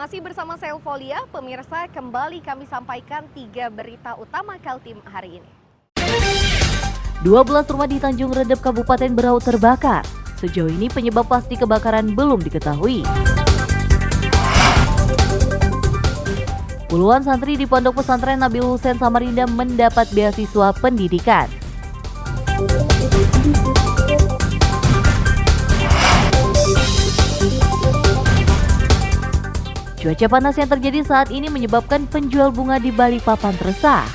Masih bersama saya Eufolia, pemirsa, kembali kami sampaikan 3 berita utama Kaltim hari ini. 12 rumah di Tanjung Redep, Kabupaten Berau terbakar. Sejauh ini penyebab pasti kebakaran belum diketahui. Puluhan santri di Pondok Pesantren Nabil Hussein Samarinda mendapat beasiswa pendidikan. Cuaca panas yang terjadi saat ini menyebabkan penjual bunga di Balikpapan resah.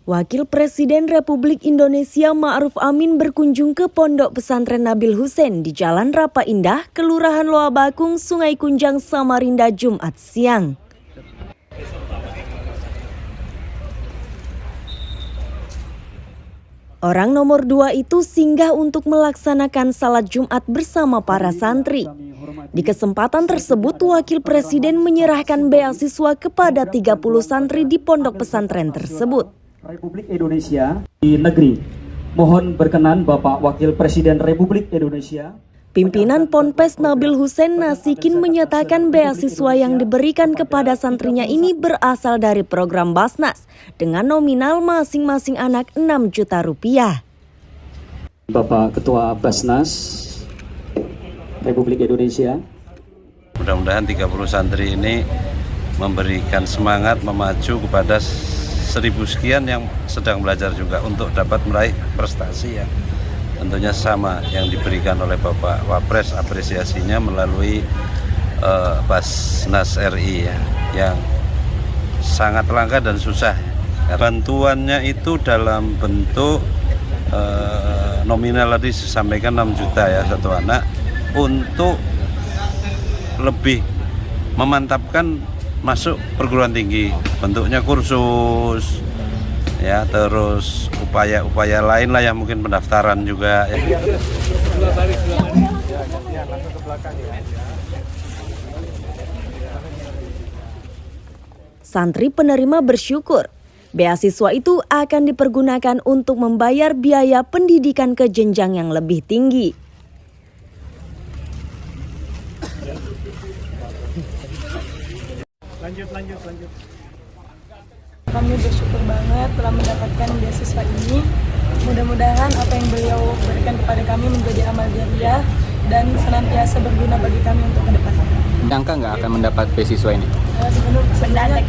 Wakil Presiden Republik Indonesia Ma'ruf Amin berkunjung ke Pondok Pesantren Nabil Hussein di Jalan Rapa Indah, Kelurahan Loa Bakung, Sungai Kunjang, Samarinda, Jumat siang. Orang nomor 2 itu singgah untuk melaksanakan salat Jumat bersama para santri. Di kesempatan tersebut, Wakil Presiden menyerahkan beasiswa kepada 30 santri di pondok pesantren tersebut. Republik Indonesia di negeri. Mohon berkenan Bapak Wakil Presiden Republik Indonesia. Pimpinan Ponpes Nabil Hussein Nasikin menyatakan beasiswa yang diberikan kepada santrinya ini berasal dari program Basnas dengan nominal masing-masing anak 6 juta rupiah. Bapak Ketua Basnas Republik Indonesia. Mudah-mudahan 30 santri ini memberikan semangat memaju kepada 1000 sekian yang sedang belajar juga untuk dapat meraih prestasi yang tentunya sama yang diberikan oleh Bapak Wapres, apresiasinya melalui Basnas RI ya, yang sangat langka dan susah. Bantuannya itu dalam bentuk nominal tadi disampaikan 6 juta ya satu anak, untuk lebih memantapkan masuk perguruan tinggi, bentuknya kursus ya, terus upaya-upaya lain lah yang mungkin pendaftaran juga ya. Santri penerima bersyukur beasiswa itu akan dipergunakan untuk membayar biaya pendidikan ke jenjang yang lebih tinggi. Lanjut. Kami bersyukur banget telah mendapatkan beasiswa ini. Mudah-mudahan apa yang beliau berikan kepada kami menjadi amal jariah dan senantiasa berguna bagi kami untuk ke depan. Nyangka nggak akan mendapat beasiswa ini? Sebenarnya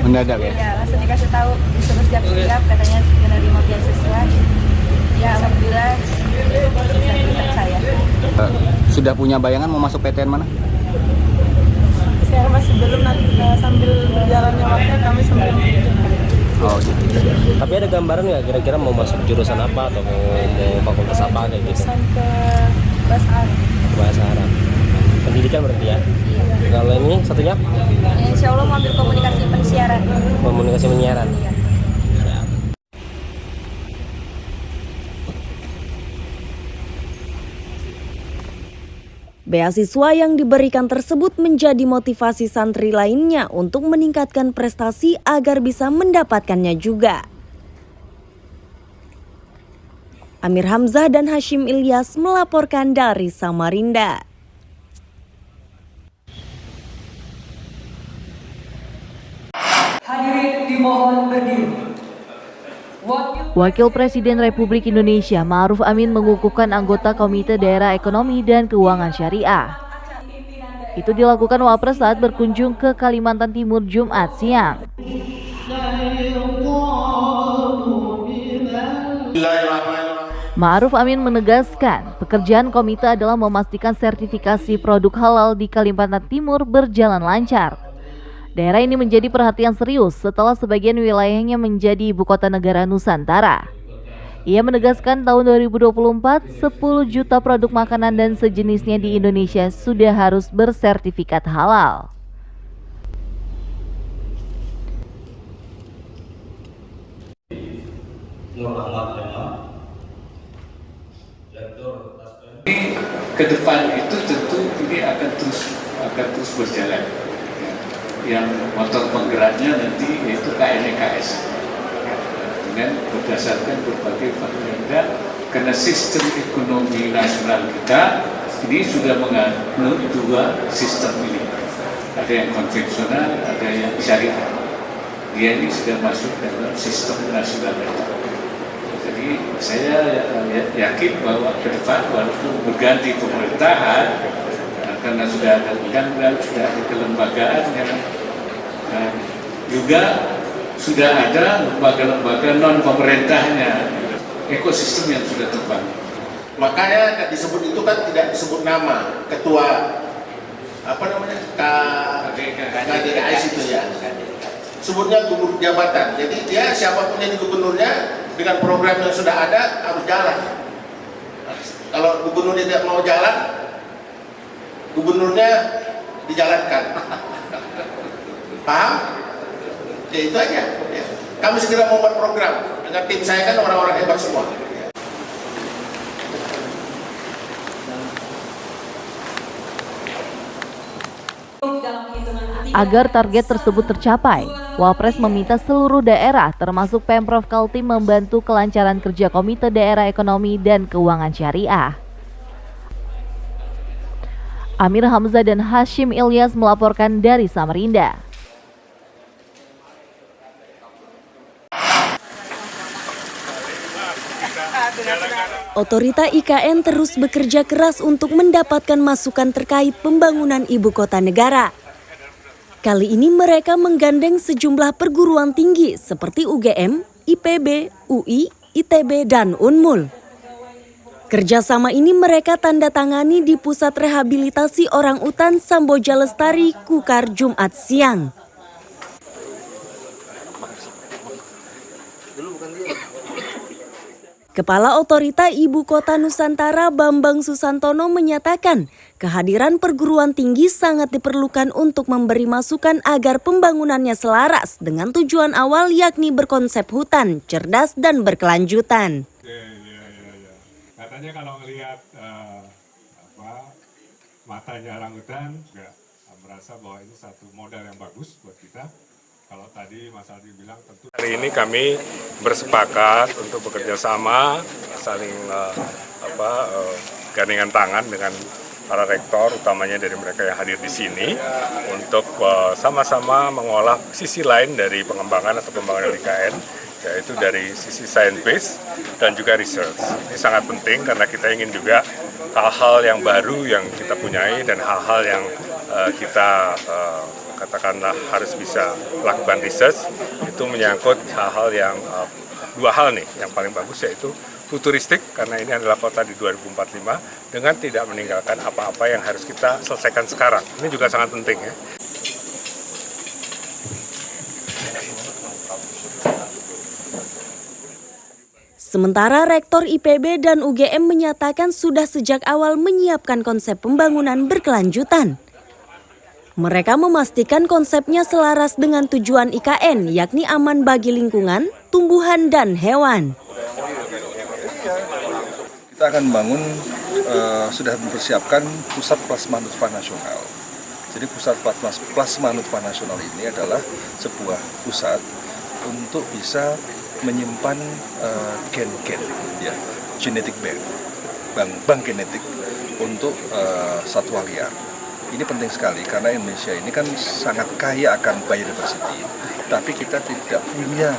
mendadak ya? Ya, langsung dikasih tahu disuruh siap-siap katanya menerima beasiswa. Ya, alhamdulillah saya. Sudah punya bayangan mau masuk PTN mana? Saya masih belum, sambil berjalannya waktu kami sambil Oh gitu. Tapi ada gambaran nggak kira-kira mau masuk jurusan apa atau mau fakultas apa kayak gitu? jurusan ke bahasa Arab. Bahasa Arab. Pendidikan berarti ya? Iya. Kalau ini satunya? Insya Allah mau ambil komunikasi pensiaran. Komunikasi penyiaran. Iya. Beasiswa yang diberikan tersebut menjadi motivasi santri lainnya untuk meningkatkan prestasi agar bisa mendapatkannya juga. Amir Hamzah dan Hashim Ilyas melaporkan dari Samarinda. Hadirin dimohon berdiri. Wakil Presiden Republik Indonesia Ma'ruf Amin mengukuhkan anggota Komite Daerah Ekonomi dan Keuangan Syariah. Itu dilakukan Wapres saat berkunjung ke Kalimantan Timur Jumat siang. Ma'ruf Amin menegaskan pekerjaan komite adalah memastikan sertifikasi produk halal di Kalimantan Timur berjalan lancar. Daerah ini menjadi perhatian serius setelah sebagian wilayahnya menjadi ibu kota negara Nusantara. Ia menegaskan tahun 2024, 10 juta produk makanan dan sejenisnya di Indonesia sudah harus bersertifikat halal. Ke depan itu tentu ini akan terus berjalan. yang motor penggeraknya nanti yaitu KNEKS dengan berdasarkan berbagai faktor karena sistem ekonomi nasional kita ini sudah menganut dua sistem ini, ada yang konvensional, ada yang syariah. Dia ini sudah masuk dalam sistem nasional itu. Jadi saya yakin bahwa ke depan walaupun berganti pemerintahan, karena sudah ada undang-undang, sudah ada kelembagaan, juga sudah ada lembaga-lembaga non pemerintahnya, ekosistem yang sudah terbangun. Makanya disebut itu kan tidak disebut nama ketua apa namanya KDKS itu ya, sebutnya gubernur jabatan. Jadi dia siapapun yang gubernurnya dengan program yang sudah ada harus jalan. Kalau gubernur tidak mau jalan, gubernurnya dijalankan. Paham? Ya itu aja. Ya. Kami segera membuat program dengan tim saya kan orang-orang hebat semua. Agar target tersebut tercapai, Wapres meminta seluruh daerah termasuk Pemprov Kaltim membantu kelancaran kerja Komite Daerah Ekonomi dan Keuangan Syariah. Amir Hamzah dan Hashim Ilyas melaporkan dari Samarinda. Otorita IKN terus bekerja keras untuk mendapatkan masukan terkait pembangunan ibu kota negara. Kali ini mereka menggandeng sejumlah perguruan tinggi seperti UGM, IPB, UI, ITB, dan Unmul. Kerjasama ini mereka tanda tangani di Pusat Rehabilitasi Orang Utan Samboja Lestari, Kukar, Jumat siang. Kepala Otorita Ibu Kota Nusantara Bambang Susantono menyatakan kehadiran perguruan tinggi sangat diperlukan untuk memberi masukan agar pembangunannya selaras dengan tujuan awal yakni berkonsep hutan, cerdas dan berkelanjutan. Katanya kalau melihat matanya orangutan juga merasa bahwa ini satu modal yang bagus buat kita. Kalau tadi Mas Aldi bilang tentu hari ini kami bersepakat untuk bekerja sama, saling gandengan tangan dengan para rektor, utamanya dari mereka yang hadir di sini, untuk sama-sama mengolah sisi lain dari pengembangan atau pembangunan IKN, yaitu dari sisi science base dan juga research. Ini sangat penting karena kita ingin juga hal-hal yang baru yang kita punyai dan hal-hal yang kita katakanlah harus bisa lakukan research, itu menyangkut hal-hal yang dua hal nih yang paling bagus, yaitu futuristik karena ini adalah kota di 2045 dengan tidak meninggalkan apa-apa yang harus kita selesaikan sekarang. Ini juga sangat penting ya. Sementara Rektor IPB dan UGM menyatakan sudah sejak awal menyiapkan konsep pembangunan berkelanjutan. Mereka memastikan konsepnya selaras dengan tujuan IKN, yakni aman bagi lingkungan, tumbuhan, dan hewan. Kita akan membangun, sudah mempersiapkan pusat plasma nutfah nasional. Jadi pusat plasma nutfah nasional ini adalah sebuah pusat untuk bisa menyimpan gen-gen, ya, genetic bank genetik untuk satwa liar. Ini penting sekali karena Indonesia ini kan sangat kaya akan biodiversity, tapi kita tidak punya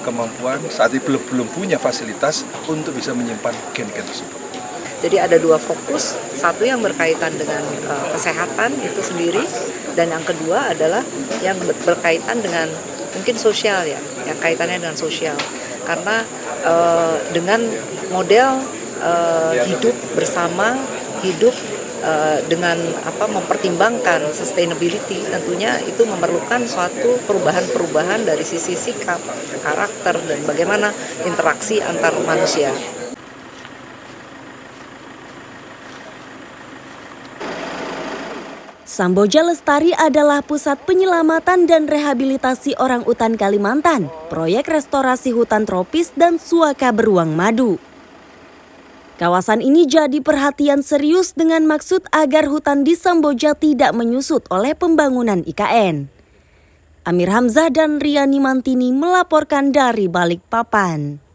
kemampuan saat ini belum punya fasilitas untuk bisa menyimpan gen-gen tersebut. Jadi ada dua fokus, satu yang berkaitan dengan kesehatan itu sendiri, dan yang kedua adalah yang berkaitan dengan mungkin sosial ya, yang kaitannya dengan sosial. Karena dengan model hidup bersama, hidup dengan mempertimbangkan sustainability, tentunya itu memerlukan suatu perubahan-perubahan dari sisi sikap, karakter, dan bagaimana interaksi antar manusia. Samboja Lestari adalah pusat penyelamatan dan rehabilitasi orang utan Kalimantan, proyek restorasi hutan tropis dan suaka beruang madu. Kawasan ini jadi perhatian serius dengan maksud agar hutan di Samboja tidak menyusut oleh pembangunan IKN. Amir Hamzah dan Riani Mantini melaporkan dari Balikpapan.